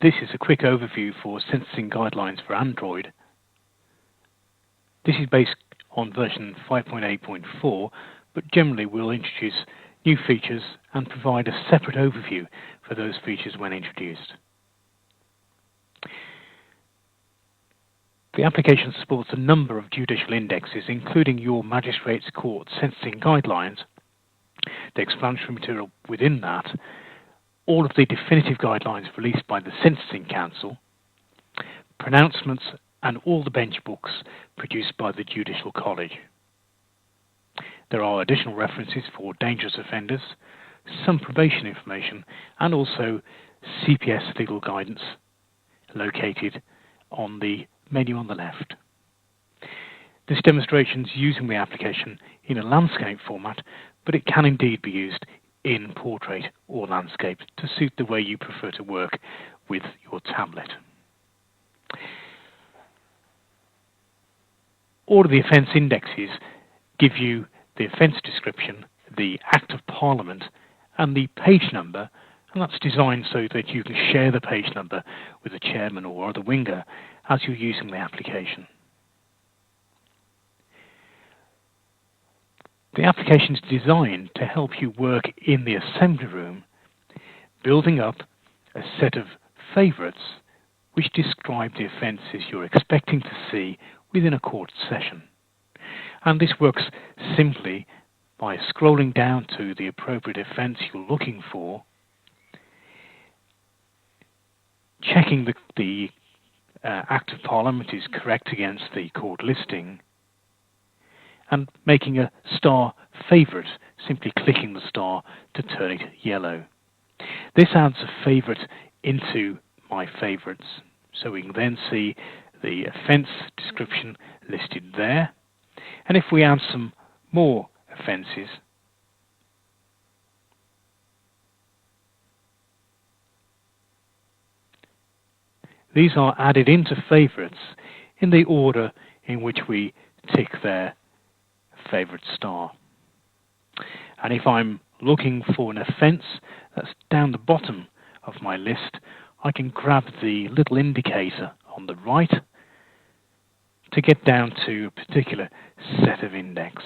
This is a quick overview for sentencing guidelines for Android. This is based on version 5.8.4, but generally will introduce new features and provide a separate overview for those features when introduced. The application supports a number of judicial indexes, including your Magistrates Court Sentencing Guidelines, the explanatory material within that, all of the definitive guidelines released by the Sentencing Council, pronouncements, and all the bench books produced by the Judicial College. There are additional references for dangerous offenders, some probation information, and also CPS legal guidance located on the menu on the left. This demonstration is using the application in a landscape format, but it can indeed be used in portrait or landscape to suit the way you prefer to work with your tablet. All of the offence indexes give you the offence description, the Act of Parliament, and the page number, and that's designed so that you can share the page number with the chairman or other winger as you're using the application. The application is designed to help you work in the assembly room, building up a set of favourites which describe the offences you're expecting to see within a court session. And this works simply by scrolling down to the appropriate offence you're looking for, checking the Act of Parliament is correct against the court listing, and making a star favourite, simply clicking the star to turn it yellow. This adds a favourite into my favourites, so we can then see the offence description listed there. And if we add some more offences, these are added into favourites in the order in which we tick their favourite star. And if I'm looking for an offence that's down the bottom of my list, I can grab the little indicator on the right to get down to a particular set of index.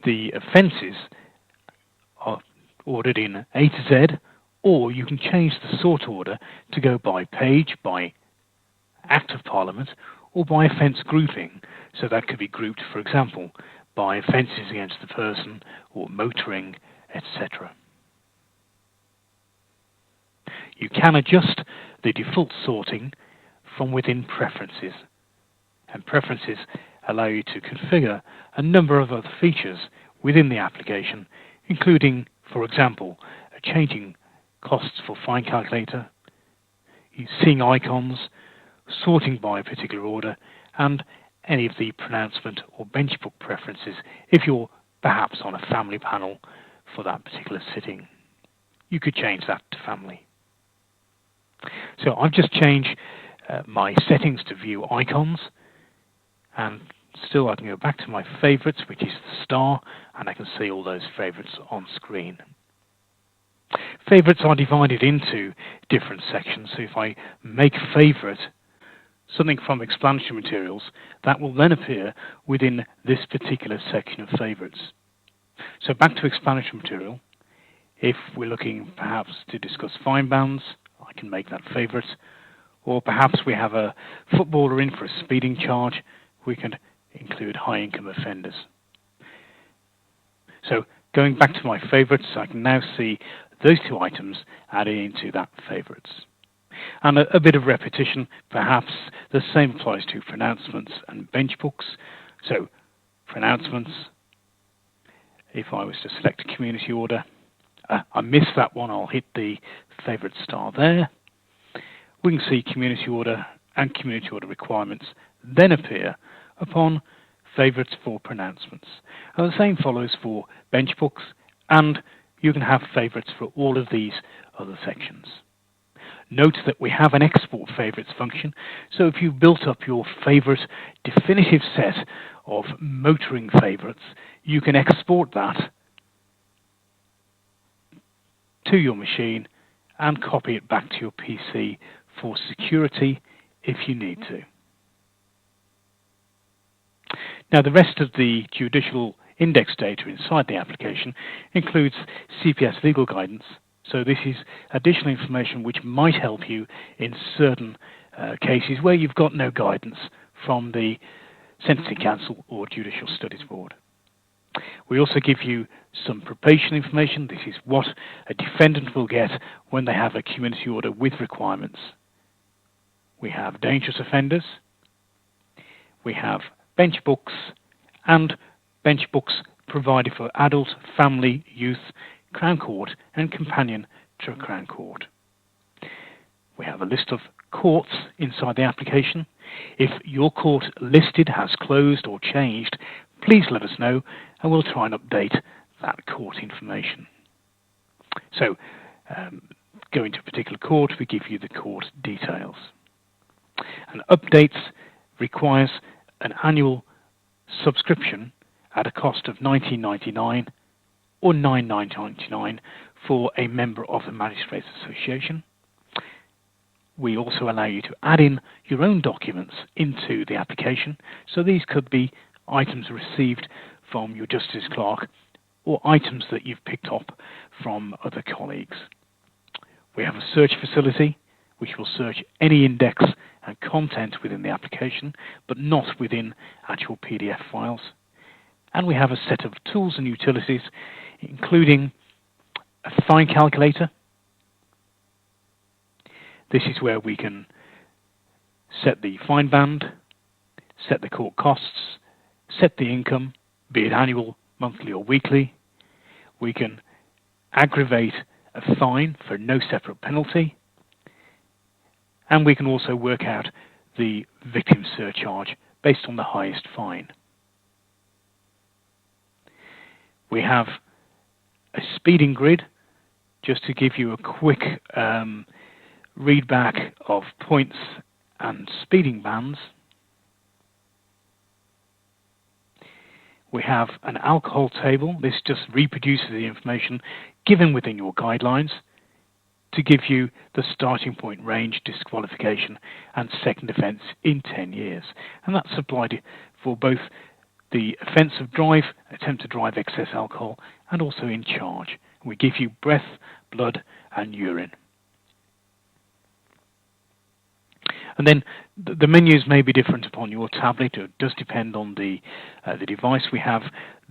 The offences are ordered in A to Z, or you can change the sort order to go by page, by Act of Parliament, or by offence grouping. So that could be grouped, for example, by offences against the person or motoring, etc. You can adjust the default sorting from within Preferences, and Preferences allow you to configure a number of other features within the application, including, for example, changing costs for fine calculator, seeing icons, sorting by a particular order, and any of the pronouncement or bench book preferences if you're perhaps on a family panel for that particular sitting. You could change that to family. So I've just changed my settings to view icons, and still I can go back to my favourites, which is the star, and I can see all those favourites on screen. Favourites are divided into different sections, so if I make favourite something from explanatory materials, that will then appear within this particular section of favourites. So back to explanatory material. If we're looking perhaps to discuss fine bands, I can make that favourite. Or perhaps we have a footballer in for a speeding charge, we can include high income offenders. So going back to my favourites, I can now see those two items added into that favourites. And a bit of repetition, perhaps the same applies to pronouncements and bench books. So pronouncements, if I was to select a community order, I missed that one, I'll hit the favourite star there. We can see community order and community order requirements then appear upon favourites for pronouncements. And the same follows for bench books, and you can have favourites for all of these other sections. Note that we have an export favourites function, so if you've built up your favourite definitive set of motoring favourites, you can export that to your machine and copy it back to your PC for security if you need to. Now, the rest of the judicial index data inside the application includes CPS legal guidance. So this is additional information which might help you in certain cases where you've got no guidance from the Sentencing Council or Judicial Studies Board. We also give you some probation information. This is what a defendant will get when they have a community order with requirements. We have dangerous offenders. We have bench books and bench books provided for adult, family, youth, Crown Court and companion to Crown Court. We have a list of courts inside the application. If your court listed has closed or changed, please let us know and we'll try and update that court information. So, going to a particular court, we give you the court details. And updates requires an annual subscription at a cost of $19.99 or $9.99 for a member of the Magistrates Association. We also allow you to add in your own documents into the application. So these could be items received from your Justice Clerk or items that you've picked up from other colleagues. We have a search facility which will search any index and content within the application, but not within actual PDF files. And we have a set of tools and utilities, including a fine calculator. This is where we can set the fine band, set the court costs, set the income, be it annual, monthly or weekly. We can aggravate a fine for no separate penalty. And we can also work out the victim surcharge based on the highest fine. We have a speeding grid, just to give you a quick read back of points and speeding bands. We have an alcohol table. This just reproduces the information given within your guidelines to give you the starting point, range, disqualification and second offence in 10 years. And that's applied for both the offence of drive, attempt to drive excess alcohol, and also in charge. We give you breath, blood and urine. And then the menus may be different upon your tablet. It does depend on the device. We have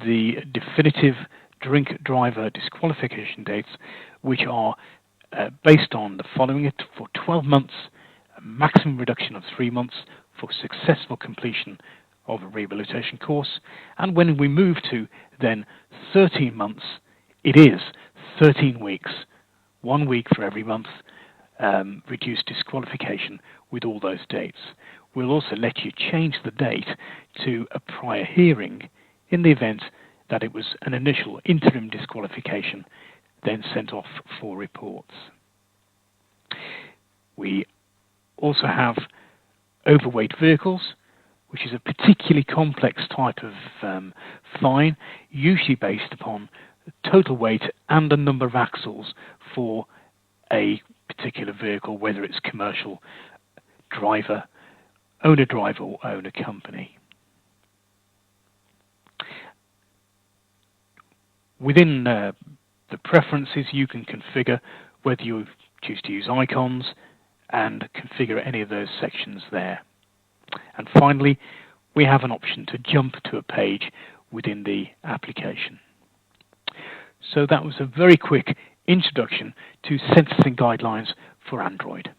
the definitive drink driver disqualification dates, which are based on the following: it for 12 months, a maximum reduction of 3 months for successful completion of a rehabilitation course. And when we move to then 13 months, it is 13 weeks, 1 week for every month, reduced disqualification with all those dates. We'll also let you change the date to a prior hearing in the event that it was an initial interim disqualification, then sent off for reports. We also have overweight vehicles, which is a particularly complex type of fine, usually based upon total weight and the number of axles for a particular vehicle, whether it's commercial, driver, owner-driver or owner company. Within the preferences, you can configure whether you choose to use icons and configure any of those sections there. And finally, we have an option to jump to a page within the application. So that was a very quick introduction to sentencing guidelines for Android.